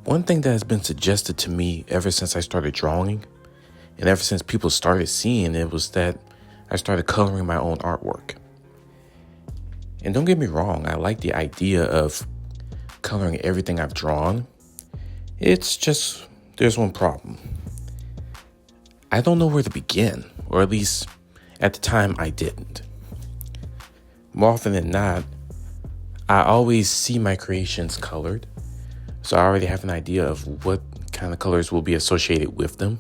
One thing that has been suggested to me ever since I started drawing, and ever since people started seeing it, was that I started coloring my own artwork. And don't get me wrong, I like the idea of coloring everything I've drawn. It's just, there's one problem. I don't know where to begin, or at least at the time I didn't. More often than not, I always see my creations colored, so I already have an idea of what kind of colors will be associated with them.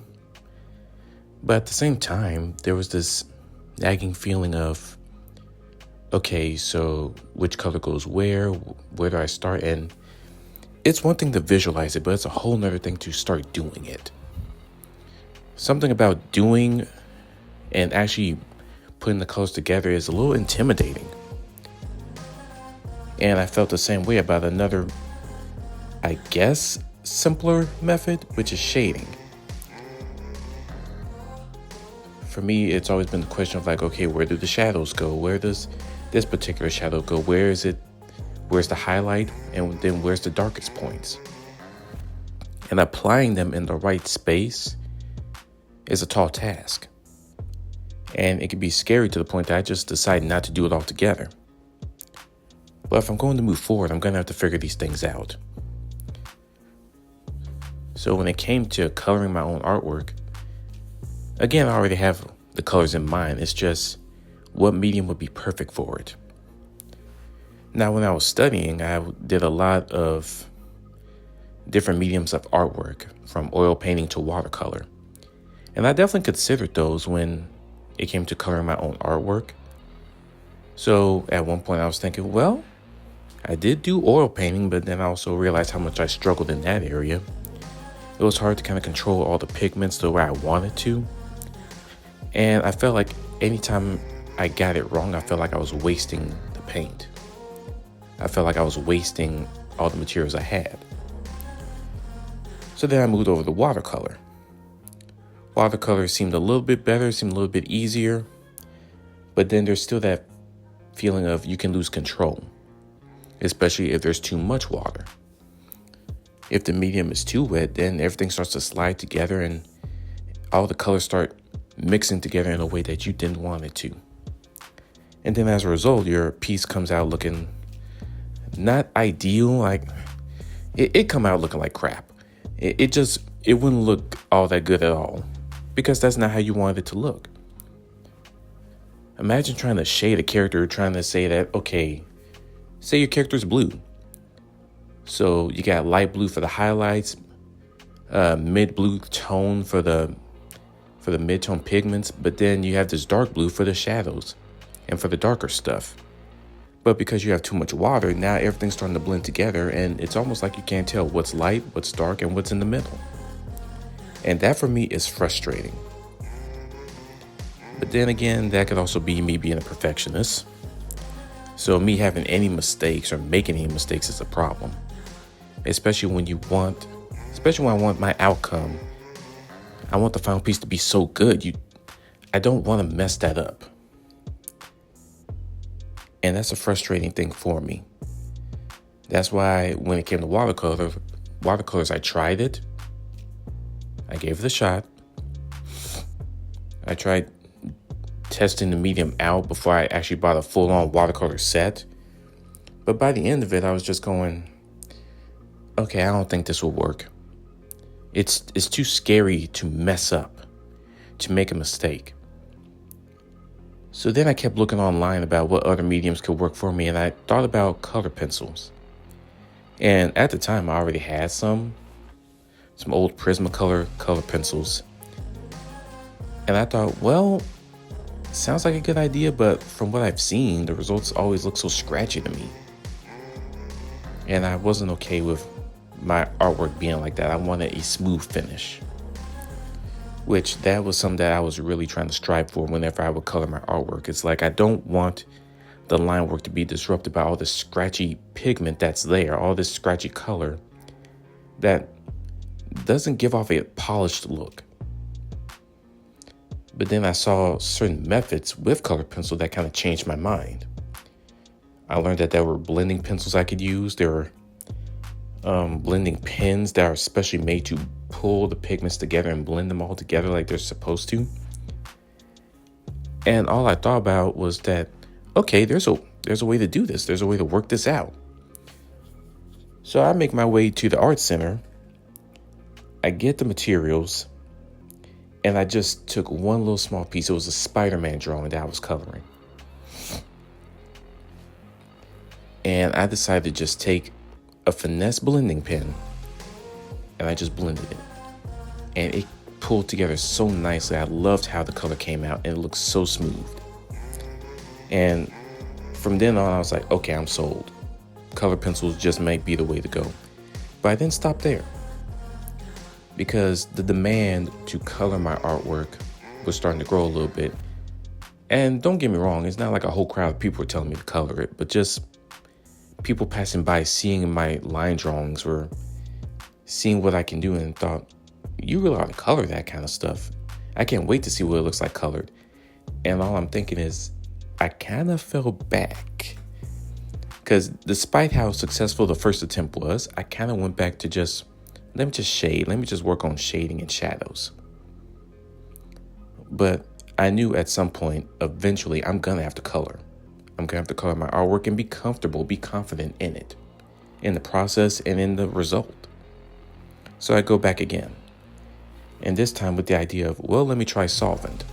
But at the same time, there was this nagging feeling of, okay, so which color goes where do I start? And it's one thing to visualize it, but it's a whole nother thing to start doing it. Something about doing and actually putting the colors together is a little intimidating. And I felt the same way about another, I guess, simpler method, which is shading. For me, it's always been the question of like, okay, where do the shadows go? Where does this particular shadow go? Where's the highlight? And then where's the darkest points? And applying them in the right space is a tall task. And it can be scary to the point that I just decide not to do it altogether. But if I'm going to move forward, I'm going to have to figure these things out. So when it came to coloring my own artwork, again, I already have the colors in mind. It's just what medium would be perfect for it. Now, when I was studying, I did a lot of different mediums of artwork, from oil painting to watercolor. And I definitely considered those when it came to coloring my own artwork. So at one point I was thinking, well, I did do oil painting, but then I also realized how much I struggled in that area. It was hard to kind of control all the pigments the way I wanted to. And I felt like anytime I got it wrong, I felt like I was wasting the paint. I felt like I was wasting all the materials I had. So then I moved over to watercolor. Watercolor seemed a little bit better, seemed a little bit easier. But then there's still that feeling of you can lose control, especially if there's too much water. If the medium is too wet, then everything starts to slide together and all the colors start mixing together in a way that you didn't want it to. And then as a result, your piece comes out looking not ideal. Like it come out looking like crap. It wouldn't look all that good at all, because that's not how you wanted it to look. Imagine trying to shade a character, trying to say that, okay, say your character's blue. So you got light blue for the highlights, mid blue tone for the mid-tone pigments, but then you have this dark blue for the shadows and for the darker stuff. But because you have too much water, now everything's starting to blend together, and it's almost like you can't tell what's light, what's dark, and what's in the middle. And that for me is frustrating. But then again, that could also be me being a perfectionist. So me having any mistakes or making any mistakes is a problem. Especially when I want my outcome. I want the final piece to be so good. I don't want to mess that up. And that's a frustrating thing for me. That's why when it came to watercolors, I tried it. I gave it a shot. I tried testing the medium out before I actually bought a full-on watercolor set. But by the end of it, I was just going, okay, I don't think this will work. It's too scary to mess up, to make a mistake. So then I kept looking online about what other mediums could work for me, and I thought about color pencils. And at the time, I already had some old Prismacolor color pencils. And I thought, well, sounds like a good idea, but from what I've seen, the results always look so scratchy to me. And I wasn't okay with my artwork being like that. I wanted a smooth finish, which that was something that I was really trying to strive for whenever I would color my artwork. It's like I don't want the line work to be disrupted by all this scratchy pigment that's there, all this scratchy color that doesn't give off a polished look. But then I saw certain methods with color pencil that kind of changed my mind. I learned that there were blending pencils I could use. There were blending pens that are specially made to pull the pigments together and blend them all together like they're supposed to. And all I thought about was that, okay, there's a way to do this. There's a way to work this out. So I make my way to the art center. I get the materials, and I just took one little small piece. It was a Spider-Man drawing that I was coloring. And I decided to just take a finesse blending pen, and I just blended it. And it pulled together so nicely. I loved how the color came out, and it looked so smooth. And from then on, I was like, okay, I'm sold. Color pencils just might be the way to go. But I didn't stop there, because the demand to color my artwork was starting to grow a little bit. And don't get me wrong, it's not like a whole crowd of people were telling me to color it, but just people passing by, seeing my line drawings or seeing what I can do, and thought, you really ought to color that kind of stuff. I can't wait to see what it looks like colored. And all I'm thinking is, I kind of fell back. Because despite how successful the first attempt was, I kind of went back to just, let me just shade. Let me just work on shading and shadows. But I knew at some point, eventually, I'm going to have to color. I'm going to have to color my artwork and be comfortable, be confident in it, in the process and in the result. So I go back again. And this time with the idea of, well, let me try solvent.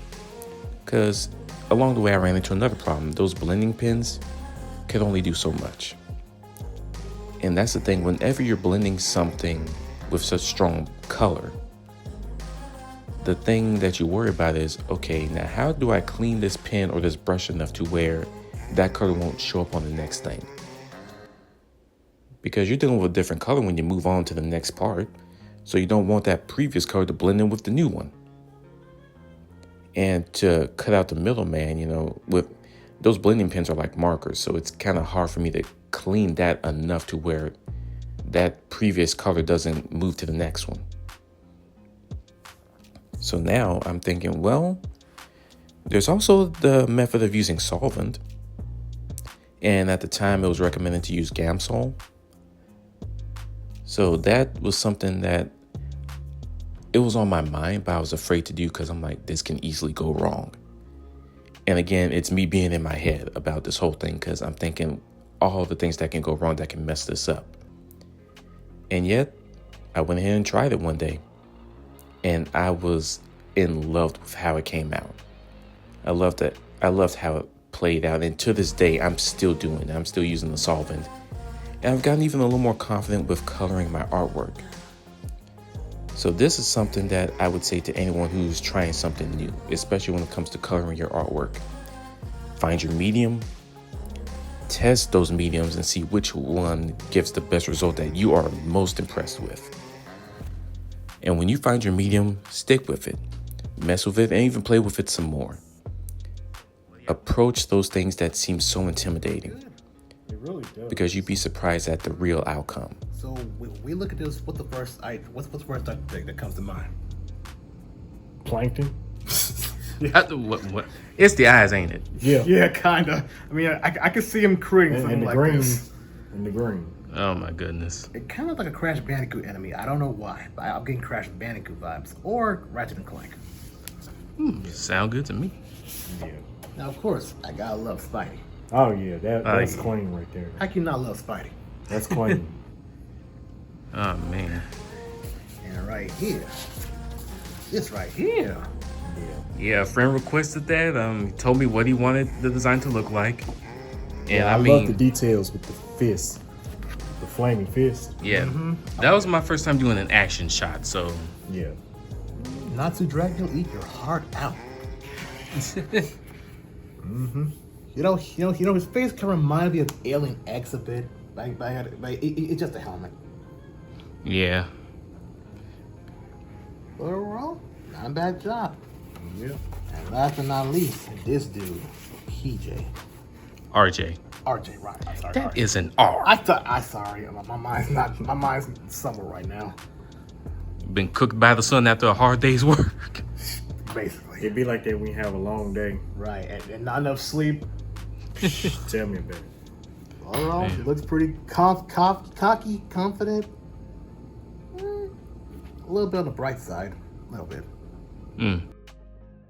Because along the way, I ran into another problem. Those blending pens could only do so much. And that's the thing, whenever you're blending something with such strong color, the thing that you worry about is, okay, now how do I clean this pen or this brush enough to where that color won't show up on the next thing? Because you're dealing with a different color when you move on to the next part. So you don't want that previous color to blend in with the new one. And to cut out the middleman, with those blending pens are like markers. So it's kind of hard for me to clean that enough to where that previous color doesn't move to the next one. So now I'm thinking, well, there's also the method of using solvent. And at the time it was recommended to use Gamsol. So that was something that it was on my mind, but I was afraid to do because I'm like, this can easily go wrong. And again, it's me being in my head about this whole thing because I'm thinking all the things that can go wrong that can mess this up. And yet I went ahead and tried it one day, and I was in love with how it came out. I loved it. I loved how it played out. And to this day, I'm still doing it. I'm still using the solvent. And I've gotten even a little more confident with coloring my artwork. So this is something that I would say to anyone who's trying something new, especially when it comes to coloring your artwork. Find your medium, test those mediums, and see which one gives the best result that you are most impressed with. And when you find your medium, stick with it, mess with it, and even play with it some more. Approach those things that seem so intimidating. It really does. Because you'd be surprised at the real outcome. So when we look at this, what's the first thing that comes to mind? Plankton? What? It's the eyes, ain't it? Yeah. Yeah, kinda. I mean, I could see him creating something And the like green. this. And the green. Oh my goodness. It kind of like a Crash Bandicoot enemy. I don't know why, but I'm getting Crash Bandicoot vibes or Ratchet and Clank. Sound good to me. Yeah. Now, of course, I gotta love Spidey. Oh yeah, that's yeah. clean right there. How can you not love Spidey? That's clean. Oh man. And right here, this right here. Yeah, a friend requested that. He told me what he wanted the design to look like. And Yeah, I I mean, love the details with the fist, the flaming fist. yeah, that was my first time doing an action shot. So Yeah. Natsu Dragon will eat your heart out. You know, his face can remind me of Alien X a bit. Like it's just a helmet. yeah. But overall, not a bad job. Yeah. And last but not least, this dude, PJ. RJ. RJ, right. I'm sorry. That RJ. is an R. I'm sorry. My mind's somewhere right now. Been cooked by the sun after a hard day's work. Basically. It'd be like that when you have a long day. Right. And not enough sleep. Tell me about it. Overall, Man. he looks pretty cocky, confident. a little bit on the bright side, a little bit.